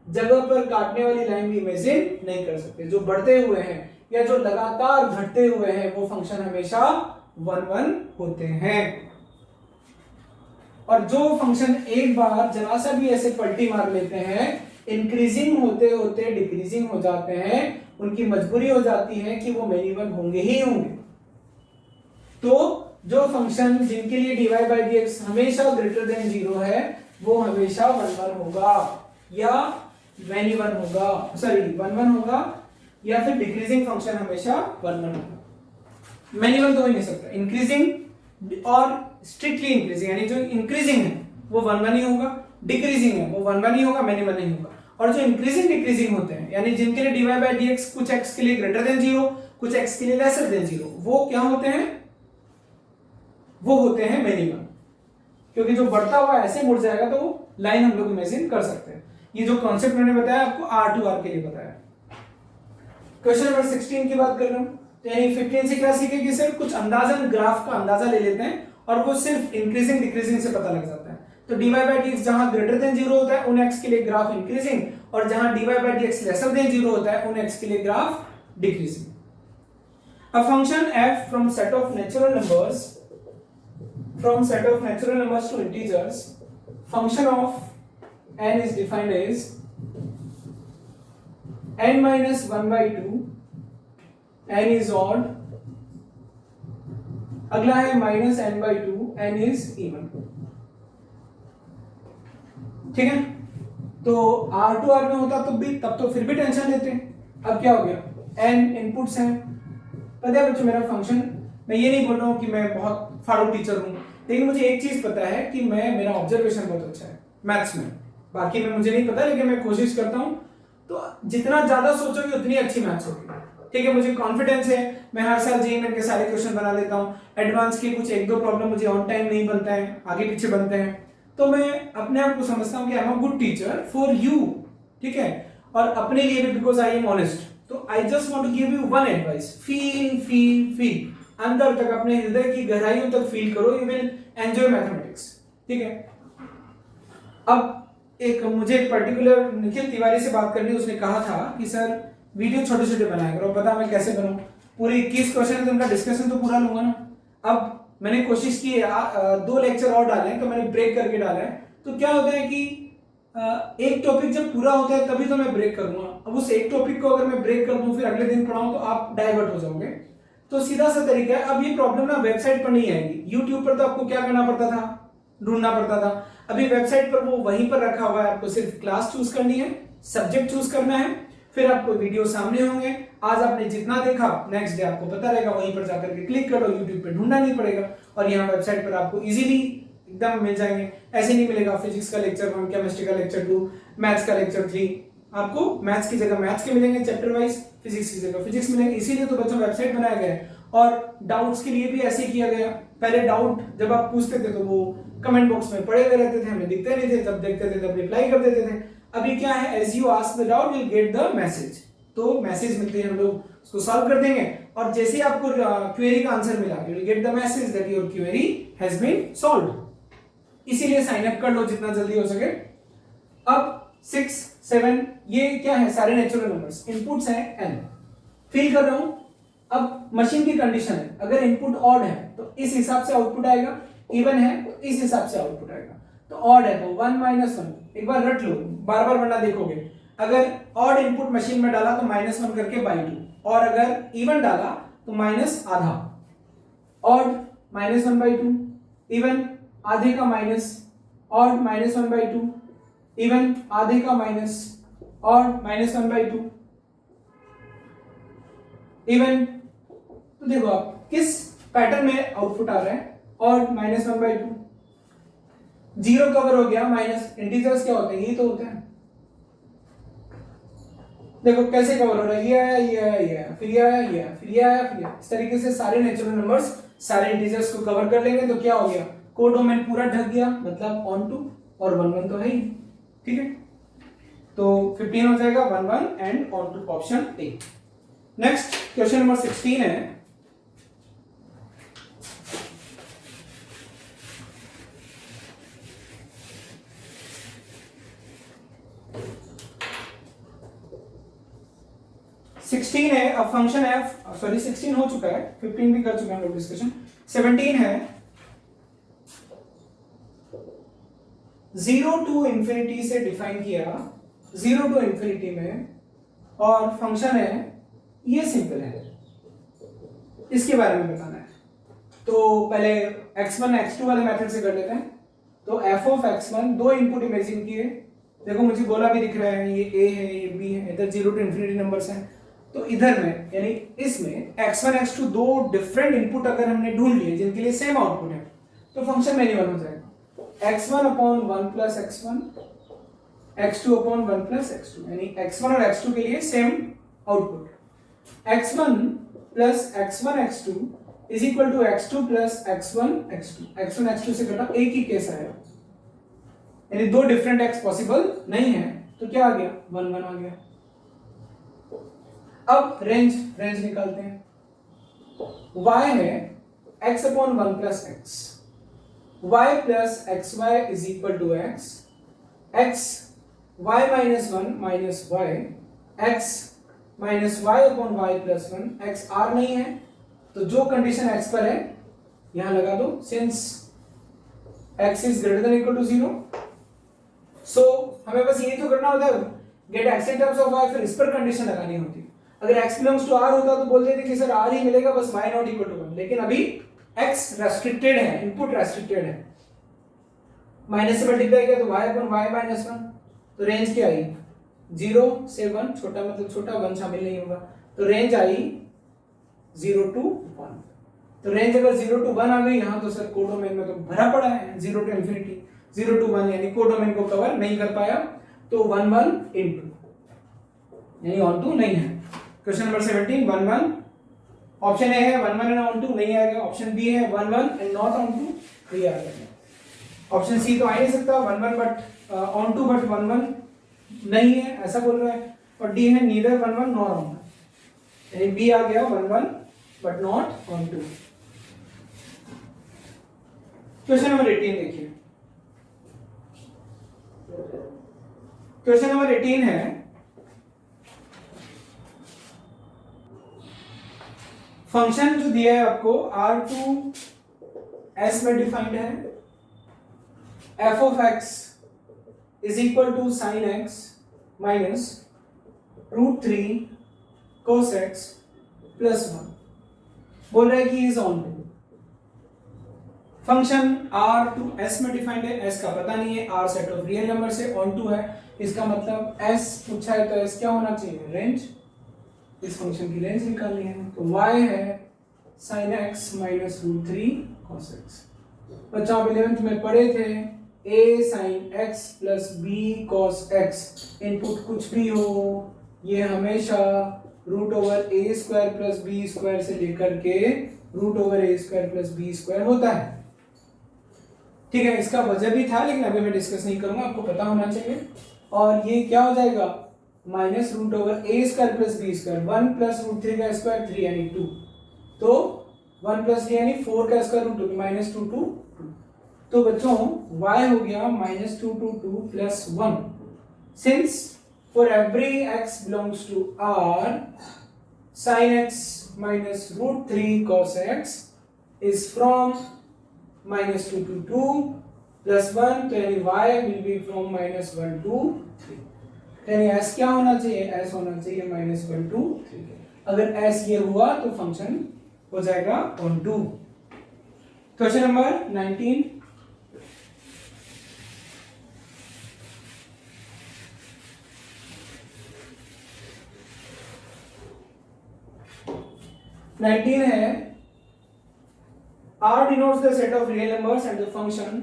जगह पर काटने वाली लाइन भी इमेजिन नहीं कर सकते। जो बढ़ते हुए हैं या जो लगातार घटते हुए हैं, वो फंक्शन हमेशा 1 1 होते हैं। और जो फंक्शन एक बार जरा सा भी ऐसे पलटी मार लेते हैं, इंक्रीजिंग होते होते डिक्रीजिंग हो जाते हैं, उनकी मजबूरी हो जाती है कि वो मेनी वन होंगे ही होंगे। तो जो फंक्शन जिनके लिए dy बाई dx हमेशा ग्रेटर देन 0 है, वो हमेशा 1 1 होगा या मेनी वन होगा, सॉरी 1 1 होगा, या फिर डिक्रीजिंग फंक्शन हमेशा 1 1 होगा। मेनी वन तो हो ही नहीं सकता। इंक्रीजिंग और स्ट्रिक्टली इंक्रीजिंग, यानी जो इंक्रीजिंग है वो 1 1 ही होगा, डिक्रीजिंग है वो 1 1 ही होगा, मेनी वन नहीं होगा। और जो इंक्रीजिंग डिक्रीजिंग होते हैं, यानी जिनके लिए dy बाई dx कुछ x के लिए ग्रेटर देन 0, कुछ x के लिए लेसर देन 0, वो क्या होते हैं? वो होते हैं मेनी वन। क्योंकि जो बढ़ता हुआ ऐसे मुड़ जाएगा, तो वो लाइन हम लोग इमेजिन कर सकते हैं। ये जो कॉन्सेप्ट मैंने बताया आपको R2R के लिए बताया। क्वेश्चन नंबर 16 की बात कर रहा हूं, तो यानी 15 से क्या सीखेंगे सर? कुछ अंदाजन ग्राफ का अंदाजा ले लेते हैं और वो सिर्फ इंक्रीजिंग डिक्रीजिंग से पता लग जाता है। तो dy बाई dx जहां ग्रेटर देन 0 होता है, उन x के लिए ग्राफ इंक्रीजिंग, और जहां dy by dx lesser than 0 होता है, उन x के लिए graph decreasing. A function f from set of natural numbers to integers, function of n is defined as n minus 1 by 2, n is odd, अगला है minus n by 2, n is even। ठीक है, तो R2R में होता तब तो फिर भी टेंशन लेते हैं। अब क्या हो गया, n इनपुट्स हैं। पता है बच्चों, मेरा फंक्शन, मैं ये नहीं बोल रहा हूँ कि मैं बहुत फाड़ू टीचर हूँ, लेकिन मुझे एक चीज पता है कि मेरा ऑब्जर्वेशन बहुत अच्छा है मैथ्स में। बाकी में मुझे नहीं पता, लेकिन मैं कोशिश करता हूँ। तो जितना ज्यादा सोचोगे उतनी अच्छी मैथ्स होगी। ठीक है, मुझे कॉन्फिडेंस है, मैं हर साल जेईई मेन के सारे क्वेश्चन बना लेता हूँ। एडवांस के कुछ 1-2 प्रॉब्लम मुझे ऑन टाइम नहीं बनता है, आगे पीछे बनते हैं। तो मैं अपने आप को समझता हूँ कि I am a good teacher for you. ठीक है, और अपने लिए भी, बिकॉज आई एम ऑनेस्ट। तो I just want to give you one advice, feel अंदर तक, अपने हृदय की गहराइयों तक फील करो, यू विल एंजॉय मैथमेटिक्स। ठीक है, अब मुझे पर्टिकुलर निखिल तिवारी से बात करनी, उसने कहा था कि सर वीडियो छोटे छोटे बनाया करो। पता मैं कैसे बनाऊं? पूरे 21 क्वेश्चन है तो उनका डिस्कशन तो पूरा लूंगा ना। अब मैंने कोशिश की है 2 लेक्चर और डाले हैं, तो मैंने ब्रेक करके डाला है। तो क्या होता है कि एक टॉपिक जब पूरा होता है तभी तो मैं ब्रेक करूंगा। अब उस एक टॉपिक को अगर मैं ब्रेक कर दूं, फिर अगले दिन पढ़ाऊं, तो आप डाइवर्ट हो जाओगे। तो सीधा सा तरीका है, अब ये प्रॉब्लम ना वेबसाइट पर नहीं आएगी। यूट्यूब पर तो आपको क्या करना पड़ता था, ढूंढना पड़ता था। अभी वेबसाइट पर वो वहीं पर रखा हुआ है, आपको सिर्फ क्लास चूज करनी है, सब्जेक्ट चूज करना है, फिर आपको वीडियो सामने होंगे। आज आपने जितना देखा, नेक्स्ट डे आपको पता रहेगा, वहीं पर जाकर के क्लिक कर लो, यूट्यूब पे ढूंढना नहीं पड़ेगा। और यहाँ वेबसाइट पर आपको इजीली एकदम मिल जाएंगे। ऐसे नहीं मिलेगा फिजिक्स का लेक्चर 1, केमिस्ट्री का लेक्चर 2, मैथ्स का लेक्चर 3। आपको मैथ्स की जगह मैथ्स के मिलेंगे चैप्टर वाइज, फिजिक्स की जगह फिजिक्स मिलेंगे। इसीलिए तो बच्चों वेबसाइट बनाया गया है। और डाउट्स के लिए भी ऐसे किया गया। पहले डाउट जब आप पूछते थे तो वो कमेंट बॉक्स में पड़े हुए रहते थे, हमें दिखते नहीं थे, तब देखते थे तब रिप्लाई कर देते थे। अभी क्या है, as you ask the doubt will get the message. तो मैसेज मिलते हैं, हम लोग उसको सॉल्व कर देंगे, और जैसे ही आपको क्वेरी का आंसर मिला, you will get the message that your query has been solved. इसीलिए साइन अप कर लो जितना जल्दी हो सके। अब 6, 7 ये क्या है, सारे नेचुरल नंबर्स, इनपुट्स हैं n, फील कर रहा हूं। अब मशीन की कंडीशन है, अगर इनपुट ऑड है तो इस हिसाब से आउटपुट आएगा, इवन है तो इस हिसाब से आउटपुट आएगा। तो ऑड है तो 1 - 1, एक बार रट लो, बार बार वरना देखोगे। अगर ऑड इनपुट मशीन में डाला तो -1 करके /2, और अगर इवन डाला तो -आधा। ऑड -1/2, इवन आधे का माइनस, ऑड -1/2, इवन आधे का माइनस, ऑड -1/2, इवन। तो देखो आप किस पैटर्न में आउटपुट आ रहा है, ऑड -1/2, 0 कवर हो गया, माइनस, इंटीजर्स क्या होते हैं, ये तो होते हैं। देखो कैसे कवर हो रहा है, ये आया ये आया ये आया, फिर ये आया ये आया, फिर ये आया फिर ये आया। इस तरीके से सारे नेचुरल नंबर्स सारे इंटीजर्स को कवर कर लेंगे तो क्या हो गया, कोडोमेन पूरा ढक गया, मतलब ऑन टू, और 1 1 तो है ही, ठीक है। तो 15 हो जाएगा 1 1 and onto, option A. Next question number 16 है, सिक्सटीन है, अब फंक्शन एफ, सॉरी 16 हो चुका है, 15 भी कर चुके हैं हम लोग डिस्कशन। 17 है, 0 टू इंफिनिटी से डिफाइन किया, 0 टू इंफिनिटी में, और फंक्शन है ये सिंपल है, इसके बारे में बताना है। तो पहले x1 x2 वाले मेथड से कर लेते हैं। तो f ऑफ x1 दो इनपुट इमेजिन किए, देखो मुझे गोला भी दिख रहा है, ये a है ये b है, इधर 0 टू इंफिनिटी नंबर्स हैं। तो इधर में यानी इसमें x1 x2 दो डिफरेंट इनपुट अगर हमने ढूंढ लिए जिनके लिए सेम आउटपुट है तो फंक्शन मेन्यूअल हो जाएगा, x1 upon 1 plus x1, x2 upon 1 plus x2, यानी x1 और x2 के लिए same output, x1 plus x1 x2 is equal to x2 plus x1 x2, x1 x2 से कटा एक ही केस आया, यानी दो डिफरेंट x पॉसिबल नहीं है, तो क्या आ गया 1 1 आ गया। अब रेंज निकालते हैं, y है x upon 1 plus x, y plus x y is equal to x, x y minus 1 minus y, x minus y upon y plus 1, x r नहीं है तो जो कंडीशन x पर है यहां लगा दो, सिंस x इज greater than equal to 0, so हमें बस ये तो करना होता है get x in terms of y, फिर इस पर कंडीशन लगानी होती है। अगर x बिलोंग्स टू r होता तो बोलते थे कि सर r ही मिलेगा बस y नॉट इक्वल टू 1, लेकिन अभी x रेस्ट्रिक्टेड है, इनपुट रेस्ट्रिक्टेड है, माइनस से मल्टीप्लाई किया तो y अपॉन y माइनस 1, तो रेंज क्या आई 0 से 1, छोटा मतलब छोटा, 1 शामिल नहीं होगा, तो रेंज आई 0 टू 1। तो रेंज अगर 0 टू 1 आ गई यहाँ तो सर कोडोमेन में तो भरा पड़ा है 0 टू इंफिनिटी, 0 टू 1 यानी कोडोमेन को कवर नहीं कर पाया, तो 1 1 इनटू यानी ऑन टू नहीं है। क्वेश्चन नंबर 17 1 1, ऑप्शन ए है 1 1 एंड ऑन टू नहीं आएगा, ऑप्शन बी है 1 1 एंड नॉट ऑन टू, तो ये आ जाएगा। ऑप्शन सी तो आ नहीं सकता 1 1 बट ऑन टू बट 1 1 नहीं है ऐसा बोल रहा है, और डी है नीदर 1 1 नॉर ऑन, यानी बी आ गया 1 1 but not onto. Question number 18 देखिए, क्वेश्चन नंबर 18 है, फंक्शन जो दिया है आपको R2 S में डिफाइंड है, f of x is equal to sine x minus √3 cos x plus 1, बोल रहा है कि is onto. Function R2 S में डिफाइंड है, S का पता नहीं है, R set of real number से ऑन टू है, इसका मतलब S पूछा है तो S क्या होना चाहिए रेंज, इस फंक्शन की रेंज निकालनी है, तो y है sin x minus √3 cos x। बच्चा आप 11th में पढ़े थे a sin x plus b cos x, input कुछ भी हो ये हमेशा √a square plus b square से लेकर के √a square plus b square होता है, ठीक है। इसका वजह भी था लेकिन अभी मैं डिस्कस नहीं करूंगा, आपको पता होना चाहिए। और ये क्या हो जाएगा minus √a square plus b square, 1 plus √3 का स्क्वायर 3 यानी 2, तो 1 प्लस 3 यानी 4 का स्क्वायर रूट माइनस 2 2, तो बच्चों y हो गया minus 2 2 2 plus 1, since for every x belongs to r sin x minus √3 cos x is from minus 2 to 2 plus 1, तो यानी y will be from minus 1 to 3, यानी s क्या होना चाहिए, s होना चाहिए माइनस 1 to 3। अगर s ये हुआ तो फंक्शन हो जाएगा ऑन टू। क्वेश्चन नंबर 19, है R denotes the set of real numbers and the function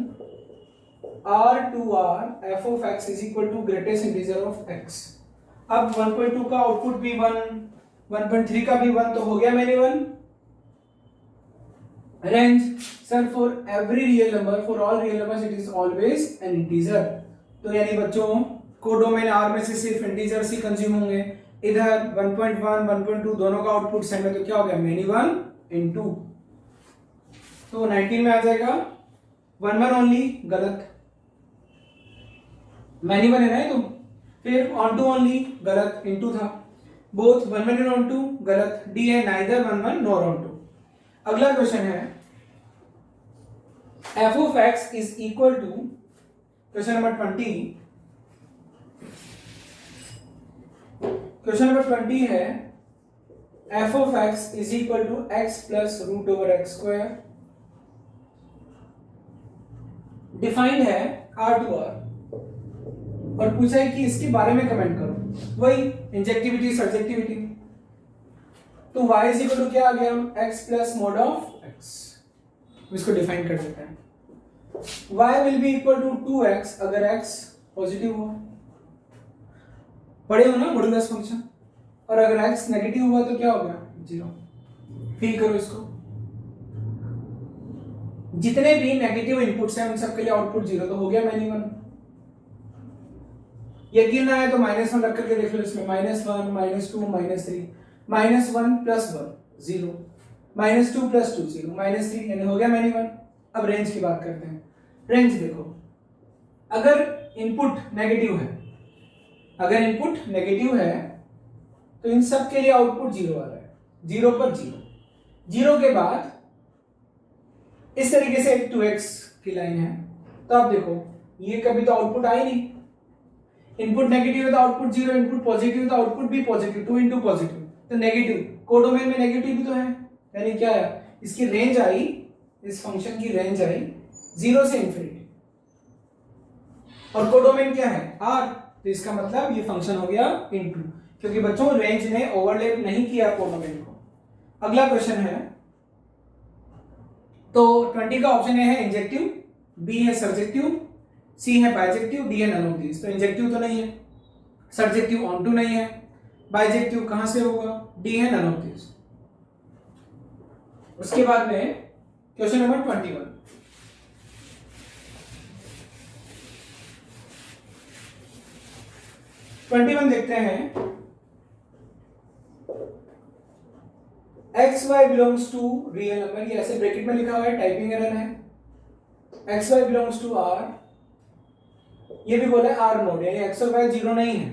R to R f of x is equal to greatest integer of x। अब 1.2 का output भी 1, 1.3 का भी 1, तो हो गया मैंने 1। Range sir for every real number, for all real numbers it is always an integer. तो यानी बच्चों कोडोमेन आर में से सिर्फ इंटीजर्स ही कंज्यूम होंगे। इधर 1.1 1.2 दोनों का आउटपुट सेम है, तो क्या हो गया मेनी 1 इन 2, तो 19 में आ जाएगा 1 1 ओनली, गलत। मैनी 1 है ना ये तो। फिर ऑन टू ओनली, गलत, इनटू था। बोथ 1 1 ऑन टू, गलत। डी है नाइदर 1 1 नॉर ऑन टू। अगला क्वेश्चन है f of x is equal to, question number 20, question number 20 है f of x is equal to x plus root over x square, defined है r to r, और पूछा है कि इसके बारे में कमेंट करो। वही इंजेक्टिविटी सब्जेक्टिविटी। तो y इज इक्वल टू क्या आ गया, x plus mod of x, इसको डिफाइन कर देते हैं। y will be equal to 2x अगर x पॉजिटिव हो, पढ़े हो ना मॉडुलस फंक्शन, और अगर x नेगेटिव हुआ तो क्या हो गया 0। फील करो इसको, जितने भी नेगेटिव इनपुट्स हैं उन सबके लिए आउटपुट 0, तो हो गया मैनी 1। यकीन ना है तो -1 रख करके देख लो इसमें, -1 -2 -3, -1 + 1 0, -2 + 2 0, -3, यानी हो गया मैनी 1। अब रेंज की बात करते हैं। रेंज देखो, अगर इनपुट नेगेटिव है, अगर इनपुट नेगेटिव है तो इन सब के लिए आउटपुट 0 आ रहा है, 0 पर 0, 0 के बाद इस तरीके से एक 2x की लाइन है। तो आप देखो ये कभी तो आउटपुट आई नहीं, इनपुट नेगेटिव है तो आउटपुट 0, इनपुट पॉजिटिव है तो आउटपुट भी पॉजिटिव, 2 × पॉजिटिव तो नेगेटिव, कोडोमेन में नेगेटिव भी तो है, यानी क्या है इसकी रेंज आई, इस फंक्शन की रेंज आई 0 से इंफिनिटी, और कोडोमेन क्या है r, तो इसका मतलब ये फंक्शन हो गया इनटू, क्योंकि बच्चों रेंज ने ओवरलैप नहीं किया कोडोमेन को। अगला क्वेश्चन है, तो 20 का ऑप्शन ए है इंजेक्टिव, बी है सब्जेक्टिव, सी है बाइजेक्टिव, डी है नन ऑफ दीस। तो इंजेक्टिव तो नहीं है, सब्जेक्टिव ऑन टू नहीं है, बाइजेक्टिव कहां से होगा, डी है नन ऑफ दीस। उसके बाद में क्वेश्चन नंबर 21, देखते हैं। X Y belongs to real number, ये ऐसे ब्रैकेट में लिखा हुआ है, टाइपिंग एरर है। X Y belongs to R, ये भी बोला है आर नोड, यानी एक्स और वाई 0 नहीं है।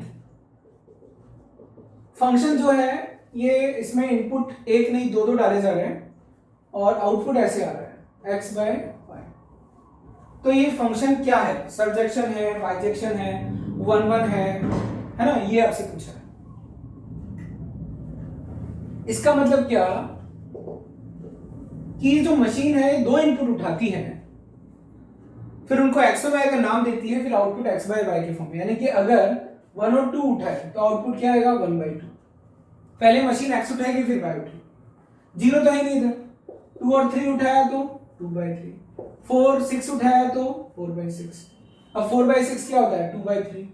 फंक्शन जो है ये इसमें इनपुट एक नहीं 2 डाले जा रहे हैं, और आउटपुट ऐसे आ रहा है एक्स बाय वाई। तो ये फंक्शन क्या है, सबजेक्शन है, बाइजेक्शन है, 1 1 है ना, ये आपसे पूछा है। इसका मतलब क्या कि जो मशीन है 2 इनपुट उठाती है, फिर उनको एक्स और वाई का नाम देती है, फिर आउटपुट एक्स बाय वाई के फॉर्म में, यानी कि अगर 1 और 2 उठाए तो आउटपुट क्या आएगा 1/2। पहले मशीन एक्स उठाएगी फिर वाई उठाएगी, 0 तो है नहीं इधर, 2 और 3 उठाया तो 2/3, 4 6 उठाया तो 4/6, अब 4/6 क्या होता है 2/3,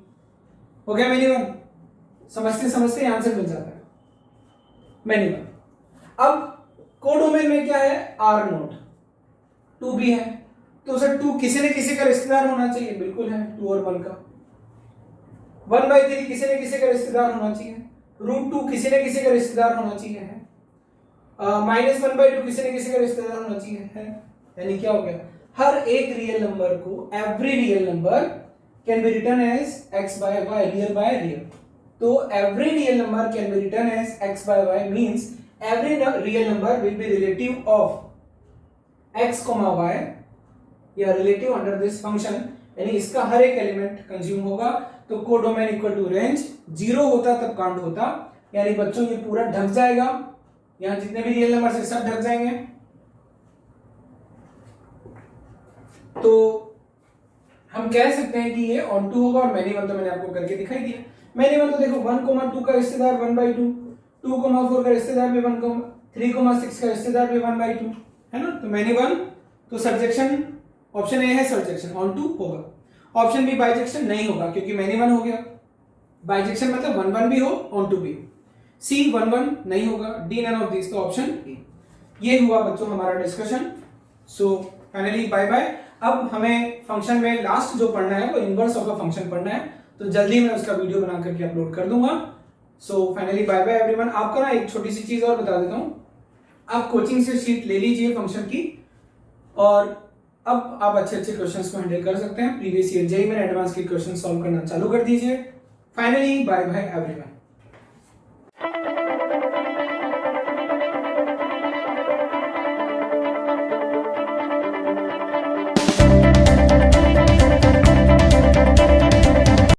हो गया मैनी 1। समझते समझते आंसर मिल जाता है मैनी 1। अब कोडोमेन में क्या है आर नोट, 2 भी है, तो सर 2 किसी न किसी का रिश्तेदार होना चाहिए, बिल्कुल है 2 और 1 का। 1/3 किसी न किसी का रिश्तेदार होना चाहिए, √2 किसी न किसी का रिश्तेदार होना चाहिए है, -1/2 किसी न किसी का रिश्तेदार होना चाहिए है, यानी क्या हो गया हर एक रियल नंबर को, every real number can be written as x by y, real by real. तो every real number can be written as x by y means every real number will be relative of x, y या relative under this function, यानी इसका हर एक element consume होगा। तो codomain equal to range 0 होता तब count होता, यानी बच्चों ये पूरा ढक जाएगा, यहां जितने भी रियल नंबर से सब ढक जाएंगे। तो हम कह सकते हैं कि ये ऑन टू होगा, और मैनी 1 तो मैंने आपको करके दिखाई दिया। मैनी 1 तो देखो 1,2 का रिश्तेदार 1/2, 2,4 का रिश्तेदार भी 1, 3,6 का रिश्तेदार भी 1/2 है ना। तो मैनी 1 तो सबजेक्शन ऑप्शन ए है, सबजेक्शन ऑन टू होगा। ऑप्शन बी बाइजेक्शन नहीं होगा क्योंकि मैनी 1 हो गया। बाइजेक्शन मतलब 1 1 भी हो ऑन टू भी। सी 1 1 नहीं होगा, डी नन ऑफ दिस, तो ऑप्शन ए। ये हुआ बच्चों हमारा discussion. So finally bye bye. अब हमें फंक्शन में लास्ट जो पढ़ना है वो इनवर्स ऑफ अ फंक्शन पढ़ना है, तो जल्दी मैं उसका वीडियो बना करके अपलोड कर दूंगा। So finally bye bye everyone. आपको ना एक छोटी सी चीज और बता देता हूँ, आप कोचिंग से शीट ले लीजिए फंक्शन की, और अब आप अच्छे अच्छे क्वेश्चंस को हैंडल कर सकते हैं। प्रीवियस ईयर जेईई में एडवांस के क्वेश्चन सॉल्व करना चालू कर दीजिए। Finally bye bye everyone.